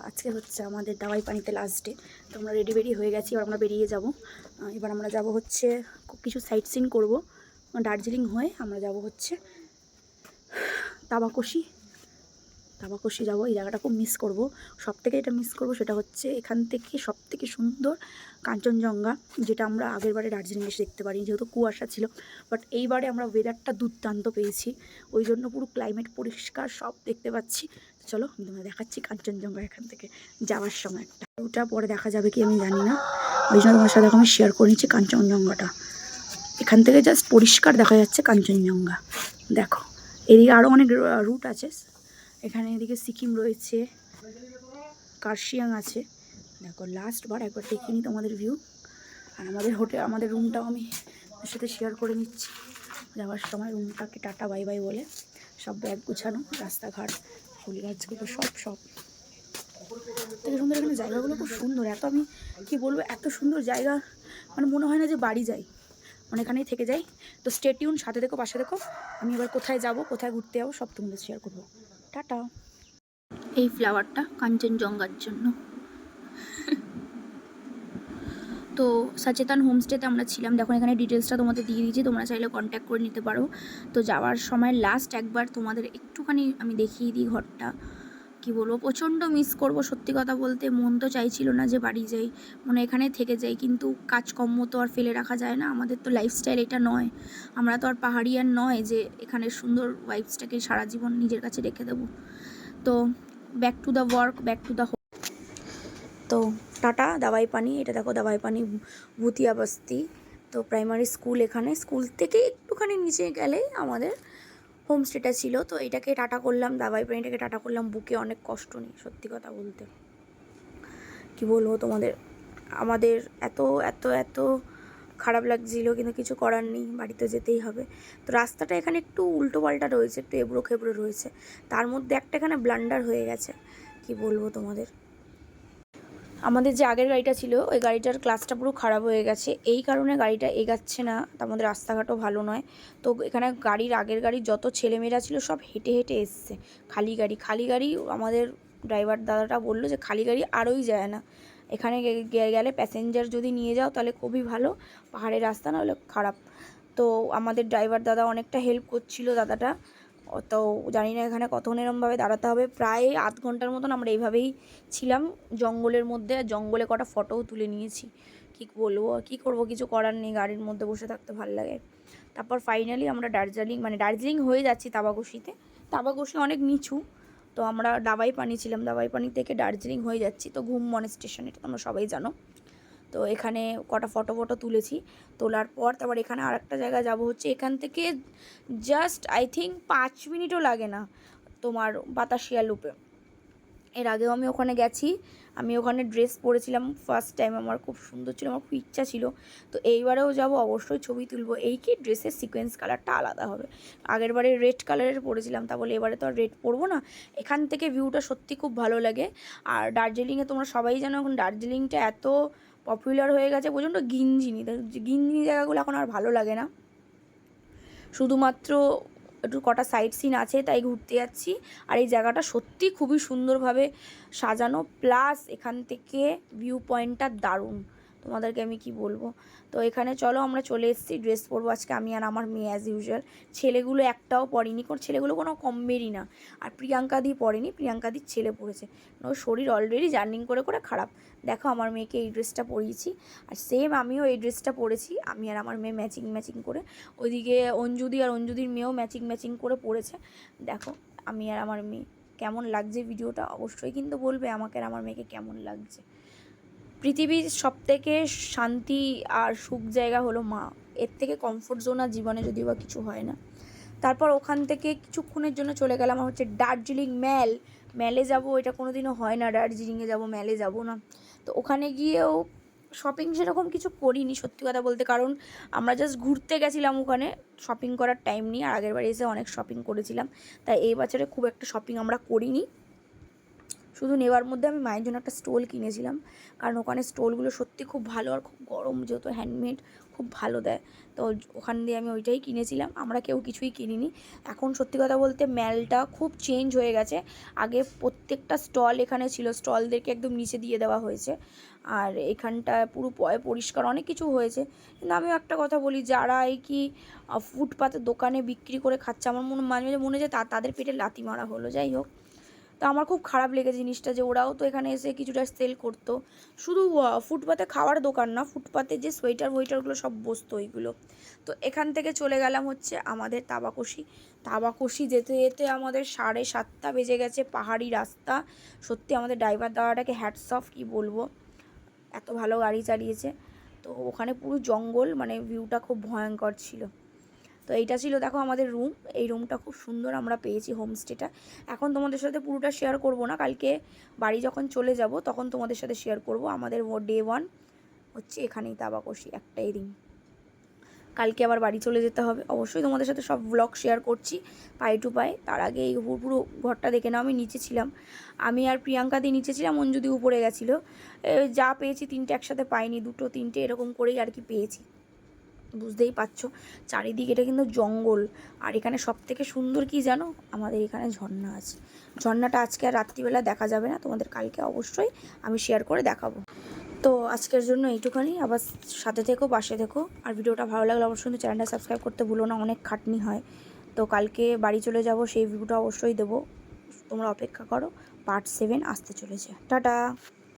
আজকে হচ্ছে আমাদের দাওয়াই পানিতে লাস্ট ডে। তো আমরা রেডি হয়ে গেছি, এবার আমরা বেরিয়ে যাব। এবার আমরা যাব হচ্ছে কিছু সাইট সিন করবো। দার্জিলিং হয়ে আমরা যাব হচ্ছে তাবাকশি যাবো। এই জায়গাটা খুব মিস করবো, সবথেকে এটা মিস করবো সেটা হচ্ছে এখান থেকে সবথেকে সুন্দর কাঞ্চনজঙ্ঘা, যেটা আমরা আগের বারে দার্জিলিং এসে দেখতে পারি, যেহেতু কুয়াশা ছিল। বাট এইবারে আমরা ওয়েদারটা দুর্দান্ত পেয়েছি, ওই জন্য পুরো ক্লাইমেট পরিষ্কার, সব দেখতে পাচ্ছি। চলো আমি তোমাদের দেখাচ্ছি কাঞ্চনজঙ্ঘা এখান থেকে যাওয়ার সময়। একটা ওটা পরে দেখা যাবে কি আমি জানি না, ওই জন্য তোমার সাথে আমি শেয়ার করে নিচ্ছি কাঞ্চনজঙ্ঘাটা। এখান থেকে জাস্ট পরিষ্কার দেখা যাচ্ছে কাঞ্চনজঙ্ঘা। দেখো এদিকে আরও অনেক রুট আছে, এখানে এদিকে সিকিম রয়েছে, কার্শিয়াং আছে। দেখো লাস্টবার একবার দেখে নিই তোমাদের ভিউ। আর আমাদের রুমটাও আমি ওর সাথে শেয়ার করে নিচ্ছি যাওয়ার সময়। রুমটাকে টাটা বাই বাই বলে সব ব্যাগ গুছানো, রাস্তাঘাট, ফুল গাছগুলো সব থেকে সুন্দর। এখানে জায়গাগুলো খুব সুন্দর, এত আমি কি বলবো, এত সুন্দর জায়গা, মানে মনে হয় না যে বাড়ি যাই, মানে এখানেই থেকে যাই। তো স্টে টিউন, সাথে দেখো, পাশে দেখো। আমি এবার কোথায় যাব, কোথায় ঘুরতে যাবো সব তোমাদের শেয়ার করবো। টাটা। এই ফ্লাওয়ারটা কাঞ্চনজঙ্ঘার জন্য। তো সচেতন হোমস্টেতে আমরা ছিলাম, দেখো এখানে ডিটেলসটা তোমাদের দিয়ে দিয়েছি, তোমরা চাইলে কন্ট্যাক্ট করে নিতে পারো। তো যাওয়ার সময় লাস্ট একবার তোমাদের একটুখানি আমি দেখিয়ে দিই ঘরটা। কি বলবো, প্রচণ্ড মিস করব সত্যি কথা বলতে। মন তো চাইছিল না যে বাড়ি যাই, মানে এখানে থেকে যাই, কিন্তু কাজকর্ম তো আর ফেলে রাখা যায় না, আমাদের তো লাইফস্টাইল এটা নয়, আমরা তো আর পাহাড়িয়ান নয় যে এখানে সুন্দর ওয়াইফসটাকে সারা জীবন নিজের কাছে রেখে দেবো। তো back to the work, back to the home. তো টাটা। দাওয়াই পানি, এটা দেখো দাওয়াই পানি ভুতিয়া বস্তি। তো প্রাইমারি স্কুল, এখানে স্কুল থেকে একটুখানি নিচে গেলে আমাদের হোমস্টেটা ছিল। তো এটাকে টাটা করলাম, দাওয়াই পানিটাকে টাটা করলাম, বুকে অনেক কষ্ট নেই সত্যি কথা বলতে। কি বলবো তোমাদের, আমাদের এত এত এত খারাপ লাগছিল, কিন্তু কিছু করার নেই, বাড়িতে যেতেই হবে। তো রাস্তাটা এখানে একটু উল্টো পাল্টা রয়েছে, একটু এবড়ো খেবড়ো রয়েছে, তার মধ্যে একটা এখানে ব্লান্ডার হয়ে গেছে। কি বলবো তোমাদের, আমাদের যে আগের গাড়িটা ছিল ওই গাড়িটার ক্লাচটা পুরো খারাপ হয়ে গেছে, এই কারণে গাড়িটা এগাচ্ছে না। তার মধ্যে রাস্তাঘাটও ভালো নয়। তো এখানে আগের গাড়ির যত ছেলেমেয়েরা ছিল সব হেঁটে হেঁটে এসছে। খালি গাড়ি আমাদের ড্রাইভার দাদাটা বললো যে খালি গাড়ি আরোই যায় না, এখানে গেলে প্যাসেঞ্জার যদি নিয়ে যাও তাহলে খুবই ভালো, পাহাড়ের রাস্তা না হলে খারাপ। তো আমাদের ড্রাইভার দাদা অনেকটা হেল্প করছিল দাদাটা। তো জানি না এখানে কতক্ষণ এরমভাবে দাঁড়াতে হবে, প্রায় আধ ঘন্টার মতন আমরা এইভাবেই ছিলাম জঙ্গলের মধ্যে। জঙ্গলে কটা ফটোও তুলে নিয়েছি। কী বলবো, কী করবো, কিছু করার নেই, গাড়ির মধ্যে বসে থাকতে ভালো লাগে। তারপর ফাইনালি আমরা দার্জিলিং হয়ে যাচ্ছি তাবাকশিতে। তাবাকশি অনেক নিচু, তো আমরা দাওয়াই পানি ছিলাম, দাওয়াই পানি থেকে দার্জিলিং হয়ে যাচ্ছি। তো ঘুমমন স্টেশন, এটা তোমরা সবাই জানো। তো এখানে কটা ফটো তুলেছি। তোলার পর তারপর এখানে আর একটা জায়গায় যাবো হচ্ছে, এখান থেকে জাস্ট আই থিঙ্ক 5 মিনিটও লাগে না তোমার বাতাসিয়া লুপে। এর আগেও আমি ওখানে গেছি, আমি ওখানে ড্রেস পরেছিলাম ফার্স্ট টাইম, আমার খুব সুন্দর ছিল, আমার খুব ইচ্ছা ছিল। তো এইবারেও যাব, অবশ্যই ছবি তুলবো। এই কি ড্রেসের সিকোয়েন্স কালারটা আলাদা হবে, আগের বারে রেড কালারের পরেছিলাম, তা বলে এবারে তো আর রেড পরবো না। এখান থেকে ভিউটা সত্যি খুব ভালো লাগে। আর দার্জিলিংয়ে তোমরা সবাই জানো এখন দার্জিলিংটা এত পপুলার হয়ে গেছে, প্রচণ্ড গিঞ্জিনি জায়গাগুলো এখন আর ভালো লাগে না, শুধুমাত্র একটু কটা সাইট সিন আছে তাই ঘুরতে যাচ্ছি। আর এই জায়গাটা সত্যি খুবই সুন্দরভাবে সাজানো, প্লাস এখান থেকে ভিউ পয়েন্টটা দারুণ, তোমাদেরকে আমি কি বলবো। তো এখানে চলো আমরা চলে এসেছি, ড্রেস পরবো আজকে আমি আর আমার মেয়ে অ্যাজ ইউজুয়াল। ছেলেগুলো একটাও পরেনি, ছেলেগুলো কোনো কমেরই না। আর প্রিয়াঙ্কাদি পরেনি, প্রিয়াঙ্কাদির ছেলে পরেছে, ওর শরীর অলরেডি জার্নিং করে করে খারাপ। দেখো আমার মেয়েকে এই ড্রেসটা পরিয়েছি, আর সেম আমিও এই ড্রেসটা পরেছি, আমি আর আমার মেয়ে ম্যাচিং করে। ওইদিকে অঞ্জুদির মেয়েও ম্যাচিং করে পড়েছে। দেখো আমি আর আমার মেয়ে, কেমন লাগছে ভিডিওটা অবশ্যই কিন্তু বলবে আমাকে আর আমার মেয়েকে কেমন লাগছে। পৃথিবীর সবথেকে শান্তি আর সুখ জায়গা হলো মা, এর থেকে কমফোর্ট জোন আর জীবনে যদিও বা কিছু হয় না। তারপর ওখান থেকে কিছুক্ষণের জন্য চলে গেলাম হচ্ছে দার্জিলিং ম্যালে যাব, এটা কোনো দিনও হয় না, দার্জিলিংয়ে যাব ম্যালে যাব না। তো ওখানে গিয়েও শপিং সেরকম কিছু করিনি সত্যি কথা বলতে, কারণ আমরা জাস্ট ঘুরতে গেছিলাম, ওখানে শপিং করার টাইম নেই। আর আগের বারে এসে অনেক শপিং করেছিলাম, তাই এই বছরে খুব একটা শপিং আমরা করিনি। শুধু নেওয়ার মধ্যে আমি মায়ের জন্য একটা স্টোল কিনেছিলাম, কারণ ওখানে স্টোলগুলো সত্যি খুব ভালো আর খুব গরম, যেহেতু হ্যান্ডমেড খুব ভালো দেয়। তো ওখান দিয়ে আমি ওইটাই কিনেছিলাম। আমরা কেউ কিছুই কিনিনি। এখন সত্যি কথা বলতে ম্যালটা খুব চেঞ্জ হয়ে গেছে। আগে প্রত্যেকটা স্টল এখানে ছিল, স্টলদেরকে একদম নিচে দিয়ে দেওয়া হয়েছে, আর এখানটা পুরো পরিষ্কার অনেক কিছু হয়েছে। কিন্তু আমিও একটা কথা বলি, যারা এই কি ফুটপাতের দোকানে বিক্রি করে খাচ্ছে, আমার মাঝে মাঝে মনে হয় তাদের পেটে লাথি মারা হলো। যাই হোক, তো আমার খুব খারাপ লেগেছে জিনিসটা, যে ওরাও তো এখানে এসে কিছুটা সেল করতো। শুধু ফুটপাতে খাওয়ার দোকান না, ফুটপাতে যে ওয়েটারগুলো সব বসতো ওইগুলো। তো এখান থেকে চলে গেলাম হচ্ছে আমাদের তাবাকশি যেতে যেতে আমাদের 7:30 বেজে গেছে। পাহাড়ি রাস্তা, সত্যি আমাদের ড্রাইভার দাদাটাকে হ্যাটস অফ, কী বলবো, এত ভালো গাড়ি চালিয়েছে। তো ওখানে পুরো জঙ্গল, মানে ভিউটা খুব ভয়ঙ্কর ছিল। তো এইটা ছিল দেখো আমাদের রুম। এই রুমটা খুব সুন্দর আমরা পেয়েছি, হোমস্টেটা। এখন তোমাদের সাথে পুরোটা শেয়ার করব না, কালকে বাড়ি যখন চলে যাব তখন তোমাদের সাথে শেয়ার করব। আমাদের ডে 1 হচ্ছে এখানেই তাবাকশি, একটাই দিন। কালকে আবার বাড়ি চলে যেতে হবে। অবশ্যই তোমাদের সাথে সব ব্লগ শেয়ার করছি পাই টু পাই। তার আগে এই পুরো ঘরটা দেখে নাও। আমি নিচে ছিলাম, আমি আর প্রিয়াঙ্কা দি নিচে ছিলাম, অঞ্জুদি উপরে গেছিলো। যা পেয়েছি 3টে একসাথে পাইনি, 2টো 3টে এরকম করেই আর কি পেয়েছি। বুঝতেই পারছো চারিদিকে এটা কিন্তু জঙ্গল। আর এখানে সব থেকে সুন্দর কি জানো, আমাদের এখানে ঝর্ণা আছে। ঝর্ণাটা আজকে আর রাত্রিবেলা দেখা যাবে না, তোমাদের কালকে অবশ্যই আমি শেয়ার করে দেখাবো। তো আজকের জন্য এইটুখানি। আবার সাথে থেকো, পাশে থেকো। আর ভিডিওটা ভালো লাগলে অবশ্যই কিন্তু চ্যানেলটা সাবস্ক্রাইব করতে ভুলো না, অনেক খাটনি হয়। তো কালকে বাড়ি চলে যাব, সেই ভিডিওটা অবশ্যই দেবো, তোমরা অপেক্ষা করো। পার্ট 7 আসতে চলেছে। টাটা।